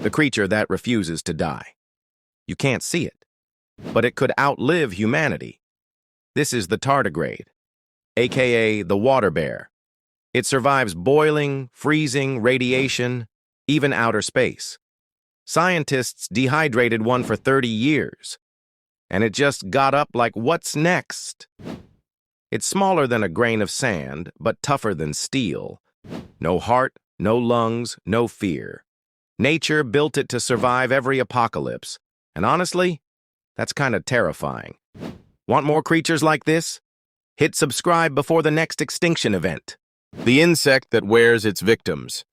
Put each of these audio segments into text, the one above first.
the creature that refuses to die. You can't see it, but it could outlive humanity. This is the tardigrade, aka the water bear. It survives boiling, freezing, radiation, even outer space. Scientists dehydrated one for 30 years, and it just got up like, what's next? It's smaller than a grain of sand, but tougher than steel. No heart, no lungs, no fear. Nature built it to survive every apocalypse, and honestly, that's kind of terrifying. Want more creatures like this? Hit subscribe before the next extinction event. The insect that wears its victims.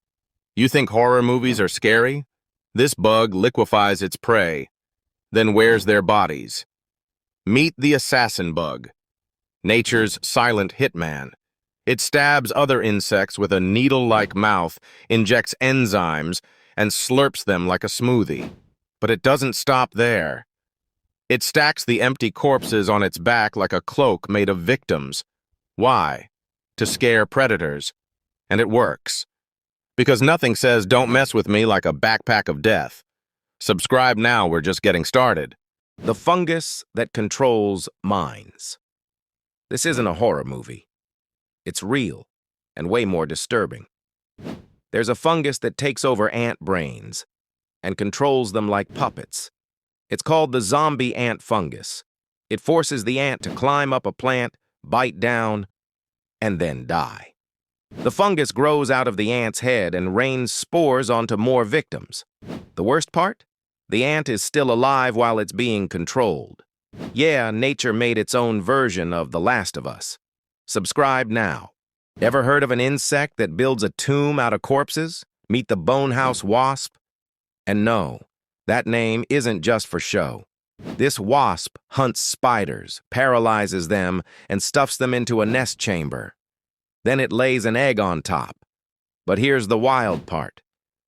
You think horror movies are scary? This bug liquefies its prey, then wears their bodies. Meet the assassin bug, nature's silent hitman. It stabs other insects with a needle-like mouth, injects enzymes, and slurps them like a smoothie. But it doesn't stop there. It stacks the empty corpses on its back like a cloak made of victims. Why? To scare predators. And it works. Because nothing says don't mess with me like a backpack of death. Subscribe now, we're just getting started. The fungus that controls minds. This isn't a horror movie. It's real, and way more disturbing. There's a fungus that takes over ant brains and controls them like puppets. It's called the zombie ant fungus. It forces the ant to climb up a plant, bite down, and then die. The fungus grows out of the ant's head and rains spores onto more victims. The worst part? The ant is still alive while it's being controlled. Yeah, nature made its own version of The Last of Us. Subscribe now. Ever heard of an insect that builds a tomb out of corpses? Meet the bonehouse wasp? And no, that name isn't just for show. This wasp hunts spiders, paralyzes them, and stuffs them into a nest chamber. Then it lays an egg on top. But here's the wild part.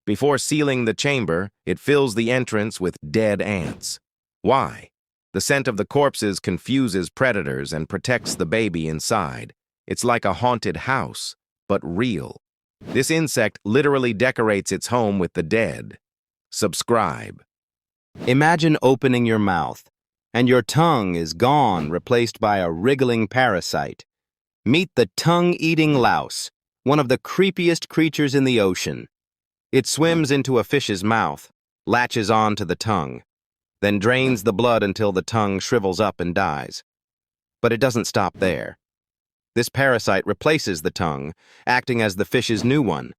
Before sealing the chamber, it fills the entrance with dead ants. Why? The scent of the corpses confuses predators and protects the baby inside. It's like a haunted house, but real. This insect literally decorates its home with the dead. Subscribe. Imagine opening your mouth, and your tongue is gone, replaced by a wriggling parasite. Meet the tongue-eating louse, one of the creepiest creatures in the ocean. It swims into a fish's mouth, latches on to the tongue, then drains the blood until the tongue shrivels up and dies. But it doesn't stop there. This parasite replaces the tongue, acting as the fish's new one.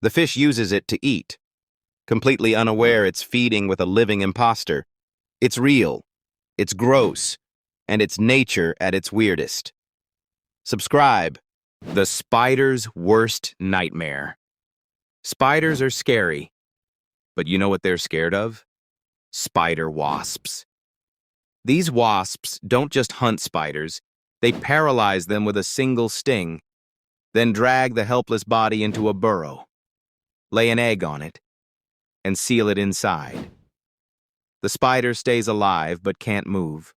The fish uses it to eat, completely unaware it's feeding with a living imposter. It's real, it's gross, and it's nature at its weirdest. Subscribe. The spider's worst nightmare. Spiders are scary, but you know what they're scared of? Spider wasps. These wasps don't just hunt spiders, they paralyze them with a single sting, then drag the helpless body into a burrow, lay an egg on it, and seal it inside. The spider stays alive but can't move.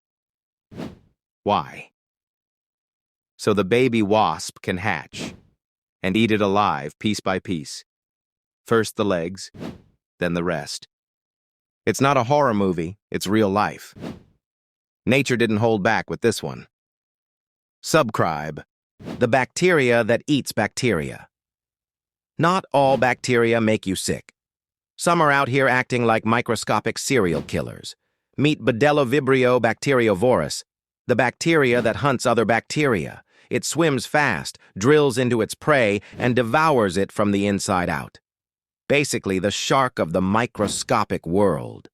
Why? So the baby wasp can hatch and eat it alive piece by piece. First the legs, then the rest. It's not a horror movie, it's real life. Nature didn't hold back with this one. Subscribe. The bacteria that eats bacteria. Not all bacteria make you sick. Some are out here acting like microscopic serial killers. Meet Vibrio bacteriovorus, the bacteria that hunts other bacteria. It swims fast, drills into its prey, and devours it from the inside out. Basically, the shark of the microscopic world.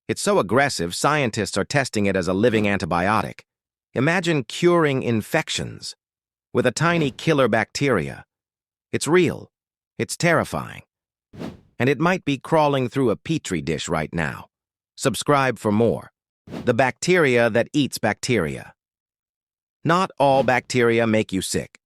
It's so aggressive, scientists are testing it as a living antibiotic. Imagine curing infections with a tiny killer bacteria. It's real. It's terrifying. And it might be crawling through a petri dish right now. Subscribe for more. The bacteria that eats bacteria. Not all bacteria make you sick.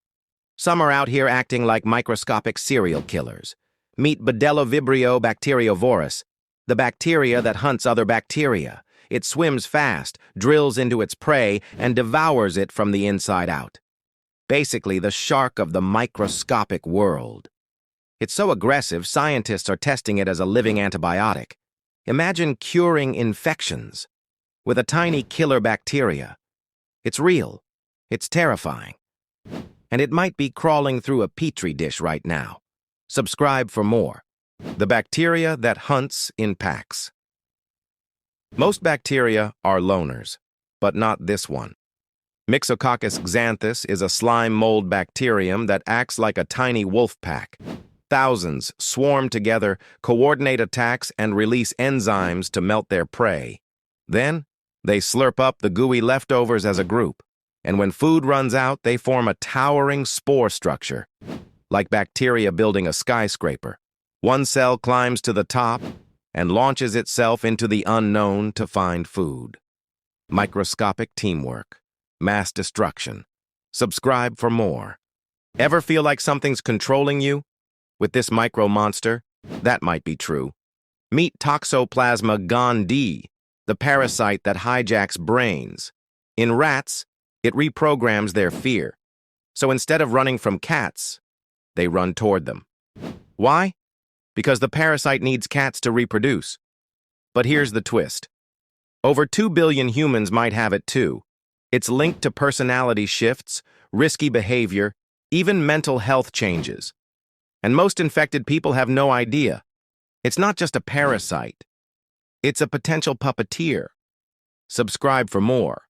Some are out here acting like microscopic serial killers. Meet Vibrio bacteriovorus, the bacteria that hunts other bacteria. It swims fast, drills into its prey, and devours it from the inside out. Basically, the shark of the microscopic world. It's so aggressive, scientists are testing it as a living antibiotic. Imagine curing infections with a tiny killer bacteria. It's real. It's terrifying. And it might be crawling through a petri dish right now. Subscribe for more. The bacteria that hunts in packs. Most bacteria are loners, but not this one. Myxococcus xanthus is a slime mold bacterium that acts like a tiny wolf pack. Thousands swarm together, coordinate attacks, and release enzymes to melt their prey. Then, they slurp up the gooey leftovers as a group, and when food runs out, they form a towering spore structure, like bacteria building a skyscraper. One cell climbs to the top and launches itself into the unknown to find food. Microscopic teamwork. Mass destruction. Subscribe for more. Ever feel like something's controlling you? With this micro monster, that might be true. Meet Toxoplasma gondii, the parasite that hijacks brains. In rats, it reprograms their fear. So instead of running from cats, they run toward them. Why? Because the parasite needs cats to reproduce. But here's the twist. Over 2 billion humans might have it too. It's linked to personality shifts, risky behavior, even mental health changes. And most infected people have no idea. It's not just a parasite. It's a potential puppeteer. Subscribe for more.